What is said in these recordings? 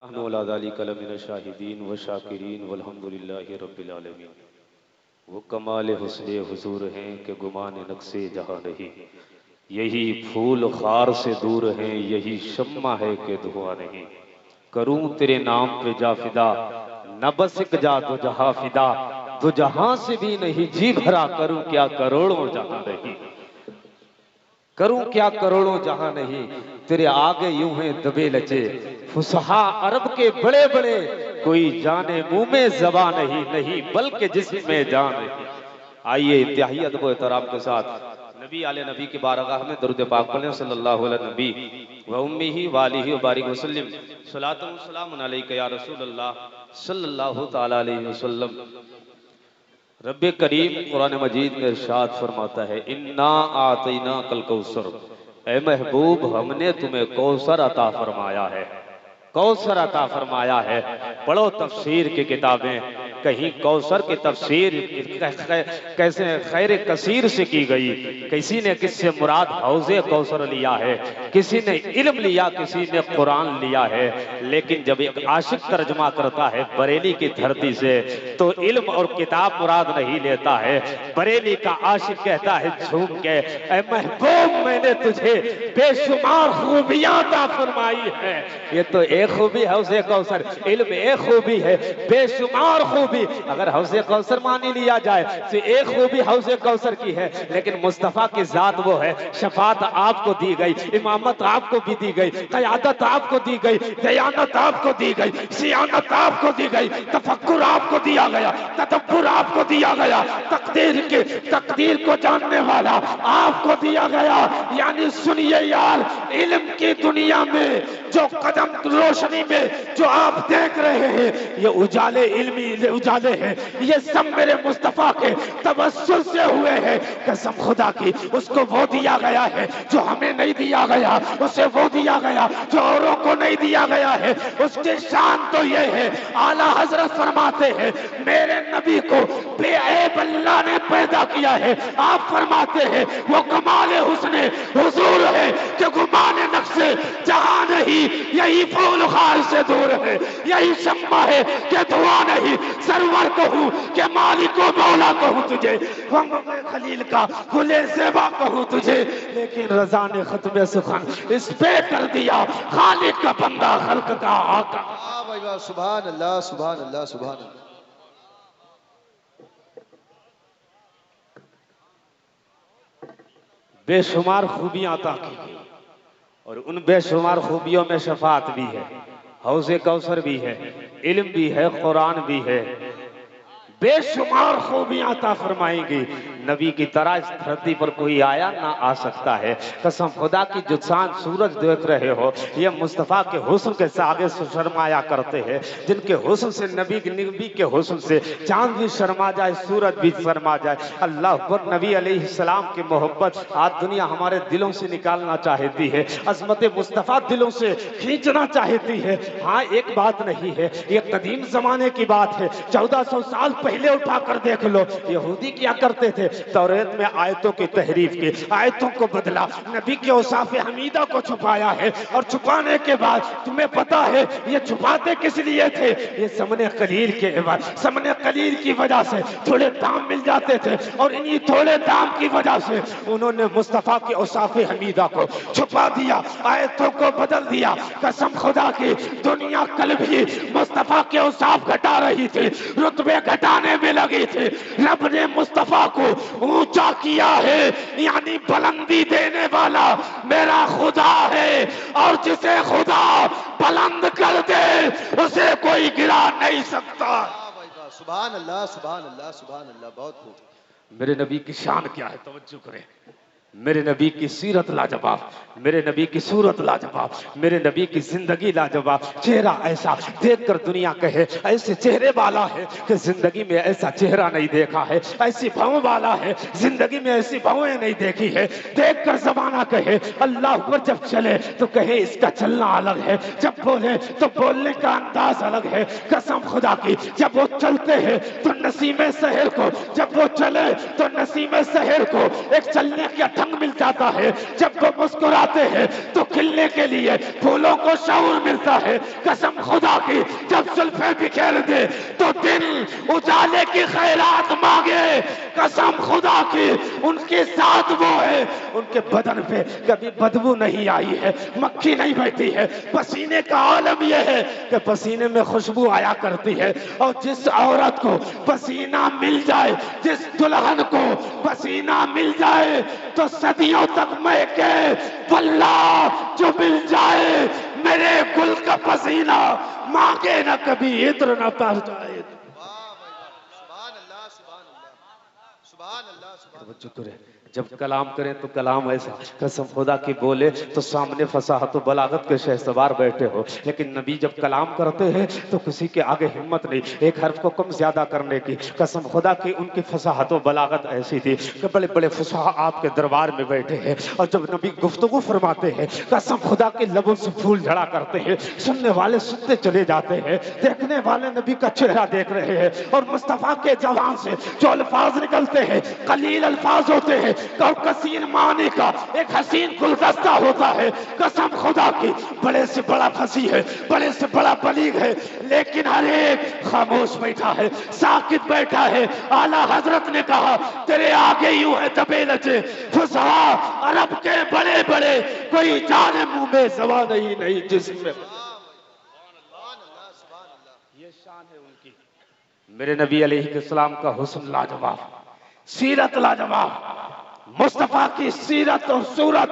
نحن ولا ذلك لمن الشاہدین والشاکرین والحمدللہ رب العالمین۔ وہ کمال حسن حضور ہیں کہ گمان نقص جہاں نہیں، یہی پھول خار سے دور ہیں، یہی شمع ہے کہ دھواں نہیں۔ کروں تیرے نام پہ جا فدا، نہ بس ایک جا دو جہاں فدا، دو جہاں سے بھی نہیں جی بھرا، کروں کیا کروڑوں جہاں نہیں، کروں کیا کروڑوں جہاں نہیں۔ تیرے آگے یوں ہیں دبے لچے فصحا عرب کے بڑے بڑے، کوئی جانے منہ میں زبان نہیں، نہیں بلکہ جسم میں جان نہیں۔ آئیے انتہائی ادب و احترام کے ساتھ نبی علیہ نبی کی بارگاہ میں درود پاک پڑھیں، صلی اللہ علیہ نبی و امیہ و آلہ و بارک وسلم۔ صلاۃ و سلام علیکہ یا رسول اللہ صلی اللہ تعالی علیہ وسلم۔ رب کریم قرآن مجید میں ارشاد فرماتا ہے، انا اعطیناک الکوثر، اے محبوب ہم نے تمہیں کوثر عطا فرمایا ہے، کوثر عطا فرمایا ہے۔ پڑھو تفسیر کی کتابیں، کہیں کوثر کی تفسیر کیسے خیر کثیر سے کی گئی، کسی نے کس سے مراد حوض کوثر لیا ہے، کسی نے علم لیا، کسی نے قرآن لیا ہے۔ لیکن جب ایک عاشق ترجمہ کرتا ہے بریلی کی دھرتی سے تو علم اور کتاب مراد نہیں لیتا ہے، بریلی کا عاشق کہتا ہے جھوم کے، اے محبوب میں نے تجھے بے شمار خوبیاں عطا فرمائی ہے۔ یہ تو ایک خوبی ہے حوض کوثر، علم ایک خوبی ہے، بے شمار خوبی اگر حوض کوثر مانی لیا جائے تو ایک خوبی حوض کوثر کی ہے، لیکن مصطفیٰ کی ذات وہ ہے، شفاعت آپ کو دی گئی، امامت آپ کو بھی دی گئی، قیادت آپ کو دی گئی، دیانت آپ کو دی گئی، سیانت آپ کو دی گئی، تفکر آپ کو دیا گیا، تدبر آپ کو دیا گیا، تقدیر کو جاننے والا آپ کو دیا گیا۔ یعنی سنیے یار، علم کی دنیا میں جو قدم روشنی میں جو آپ دیکھ رہے ہیں، یہ اجالے علمی اجالے ہیں، یہ سب میرے مصطفیٰ کے توسل سے ہوئے ہیں۔ قسم خدا کی، اس کو وہ دیا گیا ہے جو ہمیں نہیں دیا گیا، اسے وہ دیا گیا جو اوروں کو نہیں دیا گیا ہے۔ اس کی شان تو یہ ہے، اعلیٰ حضرت فرماتے ہیں میرے نبی کو بے عیب اللہ نے پیدا کیا ہے۔ آپ فرماتے ہیں وہ کمال حسن حضور ہے کہ گمان نقص جہاں نہیں، یہی پھول خار سے دور ہے، یہی شمع ہے کہ دھواں نہیں۔ سرور کہوں کہ مالک و مولا کہوں تجھے، خلیل کا گل زیبا کہوں تجھے، لیکن رضا نے ختم سخن اس پہ کر دیا، خالق کا بندہ خلق کا آقا۔ سبحان اللہ سبحان اللہ سبحان اللہ۔ بے شمار خوبیاں عطا کی گئی، اور ان بے شمار خوبیوں میں شفاعت بھی ہے، حوض کوثر بھی ہے، علم بھی ہے، قرآن بھی ہے، بے شمار خوبیاں عطا فرمائیں گی۔ نبی کی طرح اس دھرتی پر کوئی آیا نہ آ سکتا ہے۔ قسم خدا کی، جو چاند سورج دیکھ رہے ہو، یہ مصطفیٰ کے حسن کے آگے شرمایا کرتے ہیں، جن کے حسن سے نبی کے حسن سے چاند بھی شرما جائے، سورج بھی شرما جائے۔ اللہ اکبر۔ نبی علیہ السلام کی محبت آج دنیا ہمارے دلوں سے نکالنا چاہتی ہے، عظمت مصطفیٰ دلوں سے کھینچنا چاہتی ہے۔ ہاں ایک بات نہیں ہے، یہ قدیم زمانے کی بات ہے، 1400 سال پہلے اٹھا کر دیکھ لو، یہودی کیا کرتے تھے، توریت میں آیتوں کی تحریف کی، آیتوں کو بدلا، نبی کے اوصاف حمیدہ کو چھپایا ہے، اور چھپانے کے بعد تمہیں پتا ہے یہ چھپاتے کس لیے تھے، یہ سمن قلیل کے عوض، سمن قلیل کی وجہ سے تھوڑے دام مل جاتے تھے، اور انہی تھوڑے دام کی وجہ سے انہوں نے مصطفیٰ کے اوصاف حمیدہ کو چھپا دیا، آیتوں کو بدل دیا۔ قسم خدا کی، دنیا کل بھی مصطفیٰ کے اوصاف گھٹا رہی تھی، رتبے گھٹانے میں لگی تھی، رب نے مصطفیٰ کو اونچا کیا ہے، یعنی بلندی دینے والا میرا خدا ہے، اور جسے خدا بلند کر دے اسے کوئی گرا نہیں سکتا۔ سبحان اللہ سبحان اللہ سبحان اللہ۔ بہت خوب۔ میرے نبی کی شان کیا ہے، توجہ کریں۔ میرے نبی کی سیرت لاجواب، میرے نبی کی صورت لاجواب، میرے نبی کی زندگی لاجواب، چہرہ ایسا دیکھ کر دنیا کہے ایسے چہرے والا ہے کہ زندگی میں ایسا چہرہ نہیں دیکھا ہے، ایسی بھاؤں والا ہے زندگی میں ایسی بھاؤں نہیں دیکھی ہے، دیکھ کر زمانہ کہے اللہ اکبر، جب چلے تو کہے اس کا چلنا الگ ہے، جب بولے تو بولنے کا انداز الگ ہے۔ قسم خدا کی، جب وہ چلتے ہیں تو نسیم سحر کو، جب وہ چلے تو نسیم سحر کو ایک چلنے کا ڈھنگ مل جاتا ہے، جب وہ مسکراتے ہیں تو کھلنے کے لیے پھولوں کو شعور ملتا ہے۔ قسم خدا کی جب زلفیں بکھیر دے تو دل اجالے کی خیرات مانگے، قسم خدا کی ان کے ساتھ وہ ہے، ان کے بدن پہ کبھی بدبو نہیں آئی ہے، مکھی نہیں بیٹھی ہے۔ پسینے کا عالم یہ ہے کہ پسینے میں خوشبو آیا کرتی ہے، اور جس عورت کو پسینہ مل جائے، جس دلہن کو پسینہ مل جائے تو صدیوں تک مہکے۔ واللہ جو مل جائے میرے گل کا پسینہ، مانگے نہ کبھی عطر نہ پہ جائے۔ واہ بھائی واہ، سبحان اللہ سبحان اللہ سبحان اللہ سبحان اللہ۔ توجہ کریں، جب کلام کریں تو کلام ایسا قسم خدا کی بولے تو سامنے فصاحت و بلاغت کے شہسوار بیٹھے ہو، لیکن نبی جب کلام کرتے ہیں تو کسی کے آگے ہمت نہیں ایک حرف کو کم زیادہ کرنے کی۔ قسم خدا کی ان کی فصاحت و بلاغت ایسی تھی کہ بڑے بڑے فصاح آپ کے دربار میں بیٹھے ہیں، اور جب نبی گفتگو فرماتے ہیں قسم خدا کے لبوں سے پھول جھڑا کرتے ہیں، سننے والے سنتے چلے جاتے ہیں، دیکھنے والے نبی کا چہرہ دیکھ رہے ہیں، اور مصطفیٰ کے زبان سے جو الفاظ نکلتے ہیں قلیل الفاظ ہوتے ہیں اور کثیر معنی کا ایک حسین گلدستہ ہوتا ہے۔ قسم خدا کی بڑے سے بڑا فصیح ہے، بڑے سے بڑا بلیغ ہے، لیکن ہر ایک خاموش بیٹھا ہے، ساکت بیٹھا ہے۔ اعلیٰ حضرت نے کہا تیرے آگے یوں ہے دبے لچے فصاح عرب کے بڑے بڑے، کوئی جانے منہ میں زبان نہیں جسم میں۔ سبحان اللہ سبحان اللہ۔ یہ شان ہے ان کی۔ میرے نبی علیہ السلام کا حسن لاجواب، سیرت لاجواب، مصطفیٰ کی سیرت اور صورت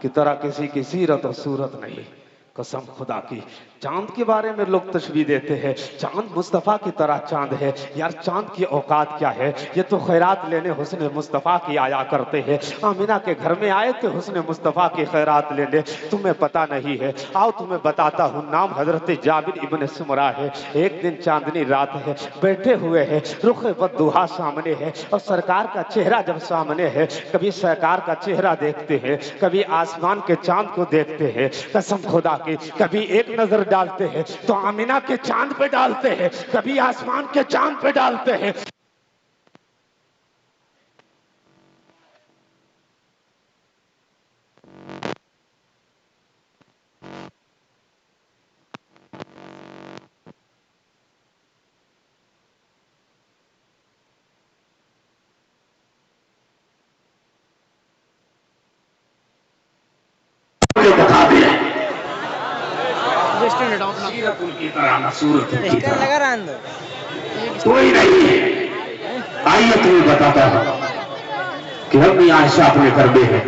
کی طرح کسی کی سیرت اور صورت نہیں۔ قسم خدا کی چاند کے بارے میں لوگ تشبیہ دیتے ہیں، چاند مصطفیٰ کی طرح چاند ہے۔ یار چاند کی اوقات کیا ہے؟ یہ تو خیرات لینے حسن مصطفیٰ کی آیا کرتے ہیں۔ آمینہ کے گھر میں آئے تھے حسن مصطفیٰ کی خیرات لینے، تمہیں پتہ نہیں ہے، آؤ تمہیں بتاتا ہوں۔ نام حضرت جابر ابن سمرہ ہے۔ ایک دن چاندنی رات ہے، بیٹھے ہوئے ہیں، رخ بدوحا سامنے ہے، اور سرکار کا چہرہ جب سامنے ہے، کبھی سرکار کا چہرہ دیکھتے ہیں، کبھی آسمان کے چاند کو دیکھتے ہیں۔ قسم خدا کی کبھی ایک نظر ڈالتے ہیں تو آمینہ کے چاند پہ ڈالتے ہیں، کبھی آسمان کے چاند پہ ڈالتے ہیں۔ سیرت ان کی طرح نہ صورت ان کی طرح کوئی نہیں ہے۔ آئیے تمہیں بتاتا ہوں کہ امی عائشہ اپنے گھر میں ہے،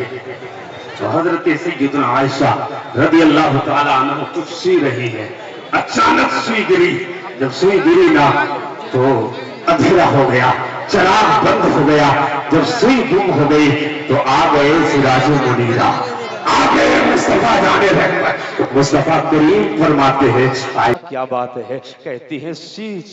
تو حضرت سیدنا عائشہ رضی اللہ تعالیٰ عنہ کچھ سی رہی ہے، اچانک سوئی گری۔ جب سوئی گری نا تو اندھیرا ہو گیا، چراغ بند ہو گیا۔ جب سوئی گم ہو گئی تو آ گئے سراج منیرہ، آ گئے مصطفیٰ جانے رحمت۔ مصطفیٰ کریم فرماتے ہیں کیا بات ہے، کہتی ہیں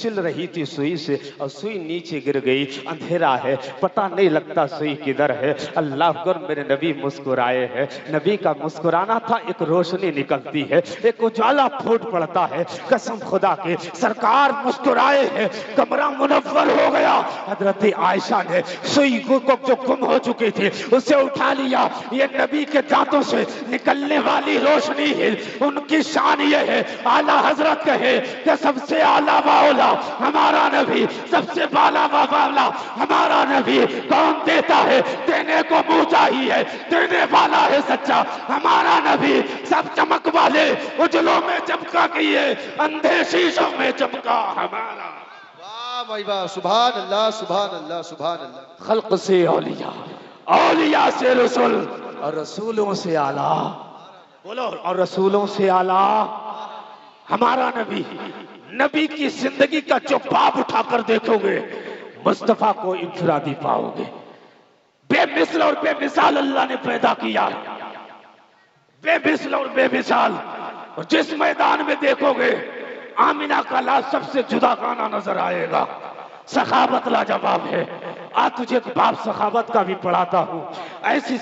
چل رہی تھی سوئی سے اور سوئی نیچے گر گئی، اندھیرا ہے، پتہ نہیں لگتا سوئی کدھر ہے۔ اللہ اکبر، میرے نبی مسکرائے ہیں۔ نبی کا مسکرانا تھا، ایک روشنی نکلتی ہے، ایک اجالا پھوٹ پڑتا ہے۔ قسم خدا کے سرکار مسکرائے ہیں، کمرہ منور ہو گیا۔ حضرت عائشہ نے سوئی کو جو گم ہو چکی تھی اسے اٹھا لیا۔ یہ نبی کے دانتوں سے نکلنے والی روشنی ہے، ان کی شان یہ ہے۔ اعلیٰ حضرت کہے کہ سب سے اعلیٰ و اولیٰ ہمارا نبی، سب سے بالا و بالا ہمارا نبی۔ کون دیتا ہے؟ دینے کو منہ چاہیے، دینے والا ہے سچا ہمارا نبی۔ سب چمک والے اجلوں میں چمکا کیے، اندھے شیشوں میں چمکا ہمارا۔ واہ بھائی واہ، سبحان اللہ سبحان اللہ سبحان اللہ۔ خلق سے اولیاء، اولیاء سے رسول، اور رسولوں سے اعلیٰ، بولو، اور رسولوں سے اعلیٰ ہمارا نبی۔ نبی کی زندگی کا جو باب اٹھا کر دیکھو گے مصطفیٰ کو انفرادی پاؤ گے۔ بے مثل اور بے مثال اللہ نے پیدا کیا، بے مثل اور بے مثال۔ اور جس میدان میں دیکھو گے آمینہ کا لاش سب سے جدا خانہ نظر آئے گا۔ سخاوت لاجواب ہے، آج تجھے ایک باب سخاوت کا بھی پڑھاتا ہوں. ایسی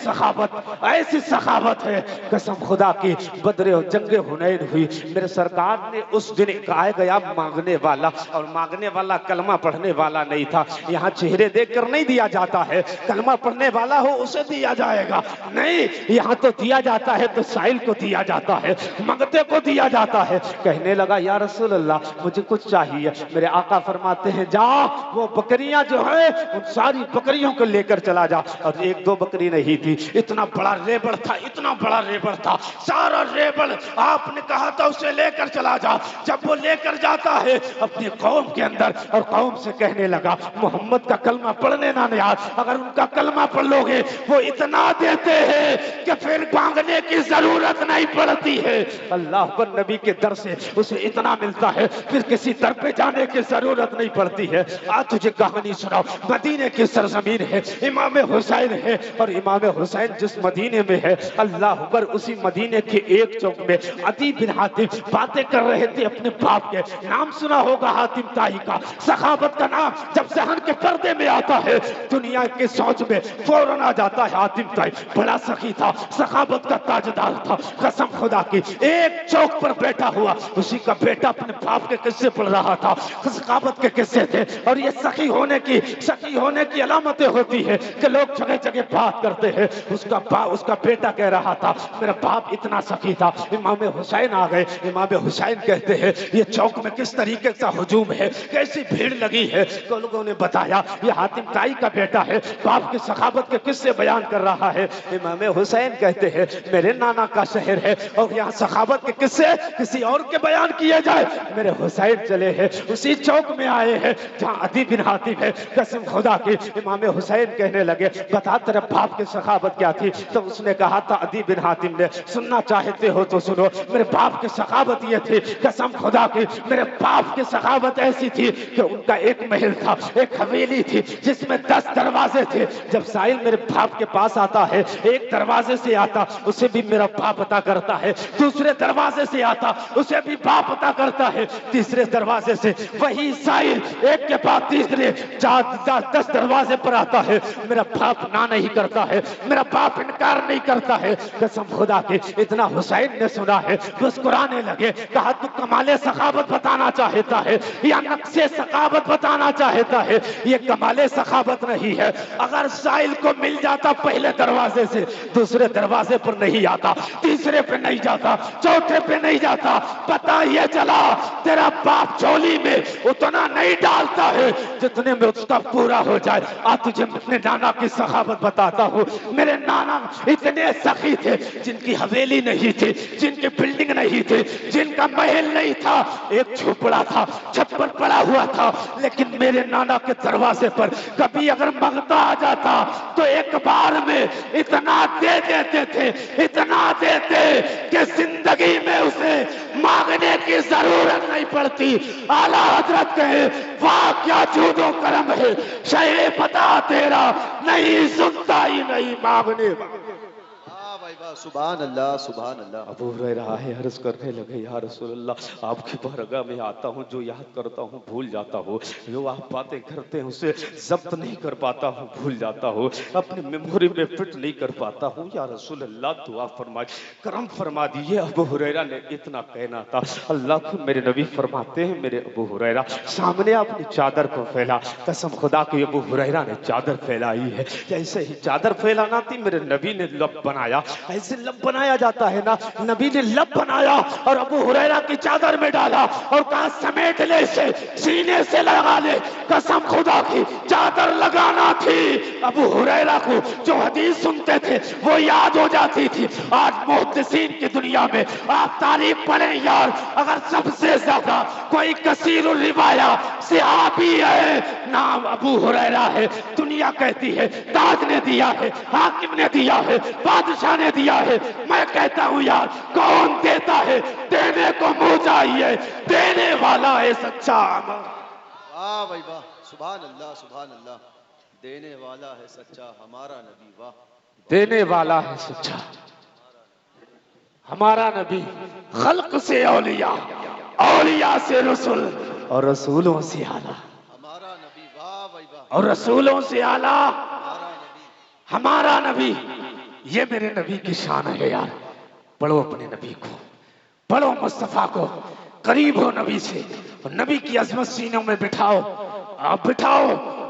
سخاوت ہے قسم خدا کی. بدر و جنگ حنین ہوئی, میرے سرکار نے اس دن کہا گیا مانگنے والا, اور مانگنے والا کلمہ پڑھنے والا نہیں تھا. یہاں چہرے دیکھ کر نہیں دیا جاتا ہے, کلمہ پڑھنے والا ہو اسے دیا جائے گا. نہیں, یہاں تو دیا جاتا ہے تو سائل کو دیا جاتا ہے, منگتے کو دیا جاتا ہے. کہنے لگا یا رسول اللہ مجھے کچھ چاہیے. میرے آقا فرماتے ہیں جا وہ بکریاں جو ہیں ان ساری بکریوں کو لے کر چلا جا. اور ایک دو بکری نہیں تھی, اتنا بڑا ریبڑ تھا, اتنا بڑا ریبڑ تھا, سارا ریبڑ آپ نے کہا تھا اسے لے کر چلا جا. جب وہ لے کر جاتا ہے اپنی قوم کے اندر, اور قوم سے کہنے لگا محمد کا کلمہ پڑھنے نہ یاد, اگر ان کا کلمہ پڑھ لو گے وہ اتنا دیتے ہیں کہ پھر مانگنے کی ضرورت نہیں پڑتی ہے. اللہ پر نبی کے در سے اسے اتنا ملتا ہے پھر کسی در پہ جانے کی ضرورت نہیں پڑتی ہے. آج تجھے کہانی سناؤ, مدینے کی سرزمین ہے, امام حسین ہے, اور امام حسین جس مدینے میں ہے اللہ پر اسی مدینے کے ایک چوک میں عدی بن حاتم باتیں کر رہے تھے اپنے باپ کے. نام سنا ہوگا حاتم طائی کا. سخاوت کا نام جب ذہن کے پردے میں آتا ہے دنیا کے سوچ میں فوراً آ جاتا ہے. حاتم طائی بڑا سخی تھا, سخاوت کا تاجدار تھا. قسم خدا کی ایک چوک پر بیٹھا ہوا اسی کا بیٹا اپنے باپ کے قصے پڑھ رہا تھا. سخاوت کے قصے تھے, اور یہ سخی ہونے کی علامتیں ہوتی ہے کہ لوگ جگہ جگہ بات کرتے ہیں. اس کا بیٹا کہہ رہا تھا میرا باپ اتنا سخی تھا. امام حسین آ گئے. امام حسین کہتے ہیں یہ چوک میں کس طریقے کا ہجوم ہے, کیسی بھیڑ لگی ہے. تو لوگوں نے بتایا یہ حاتم طائی کا بیٹا ہے, باپ کی سخاوت کے قصے بیان کر رہا ہے. امام حسین کہتے ہیں میرے نانا کا شہر ہے اور یہاں سخاوت کے قصے کسی اور کے بیان کیے جائے. میرے حسین چلے ہیں اسی چوک میں آئے ہیں جہاں عدی بن حاتم ہے. قسم خدا کی امام حسین کہنے لگے بتا تیرے باپ کی سخاوت کیا تھی. تو اس نے کہا تھا عدی بن حاتم نے سننا چاہتے ہو تو سنو, میرے باپ کی سخاوت یہ تھی قسم خدا کی میرے باپ کی سخاوت ایسی تھی کہ ان کا ایک محل تھا, ایک حویلی تھی جس میں 10 دروازے تھے. جب سائل میرے باپ کے پاس آتا ہے ایک دروازے سے آتا اسے بھی میرا باپ عطا کرتا ہے, دوسرے دروازے سے آتا اسے بھی باپ عطا کرتا ہے, تیسرے دروازے سے وہی سائل ایک کے بعد تیسرے 10 دروازے پر آتا ہے. میرا باپ نہ نہیں کرتا ہے, میرا باپ انکار نہیں کرتا ہے. قسم خدا کی اتنا حسین نے سنا ہے مسکرانے لگے. کہا تو کمال سخاوت بتانا چاہتا ہے یا نقص سخاوت بتانا چاہتا ہے؟ یہ کمال سخاوت نہیں ہے. اگر سائل کو مل جاتا پہلے دروازے سے دوسرے دروازے پر نہیں آتا, تیسرے پہ نہیں جاتا, چوتھے پہ نہیں جاتا, پتہ یہ چلا تیرا باپ چولی میں اتنا نہیں ڈالتا ہے جتنے میں اس کا پورا ہو جائے. آج تجھے اپنے نانا کی سخاوت بتاتا ہوں. میرے نانا اتنے سخی تھے جن کی حویلی نہیں تھی, جن کی بلڈنگ نہیں تھی, جن کا محل نہیں تھا, ایک جھوپڑا تھا, چھت پر پڑا ہوا تھا. لیکن میرے نانا کے دروازے پر کبھی اگر مانگتا آ جاتا تو ایک بار میں اتنا دے دیتے تھے, اتنا دیتے کہ زندگی میں اسے مانگنے کی ضرورت نہیں پڑتی. اعلیٰ حضرت کہے واہ کیا جود و کرم ہے, شے پتا تیرا نہیں سنتا ہی نہیں مانگنے. سبحان اللہ سبحان اللہ. ابو ہریرہ عرض کرنے لگے یا رسول اللہ آپ کی بارگاہ میں آتا ہوں, جو یاد کرتا ہوں بھول جاتا ہوں, جو آپ باتیں کرتے ہیں اسے ضبط نہیں کر پاتا ہوں, بھول جاتا ہوں, اپنی میموری میں فٹ نہیں کر پاتا ہوں. یا رسول اللہ دعا فرمائے, کرم فرما دیجیے. ابو ہریرہ نے اتنا کہنا تھا. اللہ کو میرے نبی فرماتے ہیں میرے ابو ہریرہ سامنے اپنی چادر کو پھیلا. قسم خدا کی ابو ہریرہ نے چادر پھیلائی ہے. جیسے ہی چادر پھیلانا تھی میرے نبی نے لب بنایا, ایسے لب بنایا جاتا ہے نا, نبی نے لب بنایا اور ابو ہریرہ کی چادر میں ڈالا اور کہا سمیٹ لے اسے, سینے سے لگا لے. قسم خدا کی چادر لگانا تھی. ابو ہریرہ کو جو حدیث سنتے تھے وہ یاد ہو جاتی تھی. آج محدثین کی دنیا میں آپ تعریف پڑھیں یار, اگر سب سے زیادہ کوئی کثیر الروایہ صحابی ہے نام ابو ہریرہ ہے. دنیا کہتی ہے تاج نے دیا ہے, حاکم نے دیا ہے, بادشاہ نے دیا ہے. میں کہتا ہوں یار کون دیتا ہے, دینے کو منہ چاہیے, دینے والا ہے سچا. واہ بھائی واہ, سبحان اللہ سبحان اللہ. دینے والا ہے سچا ہمارا نبی. واہ, دینے والا ہے سچا ہمارا نبی. خلق سے اولیاء, اولیاء سے رسول, اور رسولوں سے اعلیٰ ہمارا نبی. واہ بھائی واہ. اور رسولوں سے اعلیٰ ہمارا نبی ہمارا نبی. یہ میرے نبی کی شان ہے یار. پڑھو اپنے نبی کو، پڑھو مصطفیٰ کو، قریب ہو نبی سے، اور نبی کی عظمت سینوں میں بٹھاؤ. آپ بٹھاؤ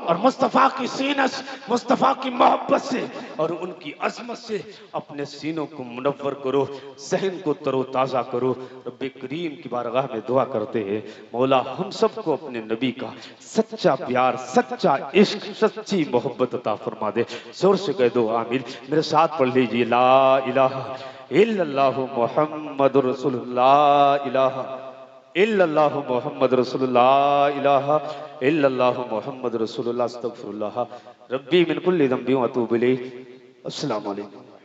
اور مصطفیٰ کی سینت، مصطفیٰ کی محبت سے اور ان کی عظمت سے اپنے سینوں کو منور کرو، ذہن کو تر و تازہ کرو. رب کریم کی بارگاہ میں دعا کرتے ہیں مولا ہم سب کو اپنے نبی کا سچا پیار، سچا عشق، سچی محبت عطا فرما دے. زور سے کہہ دو آمین. میرے ساتھ پڑھ لیجئے لا الہ الا اللہ محمد رسول اللہ، الہ الا اللہ محمد رسول اللہ، الہ الا اللہ محمد رسول اللہ، استغفر اللہ ربی من کل ذنب واتوب الیہ. السلام علیکم.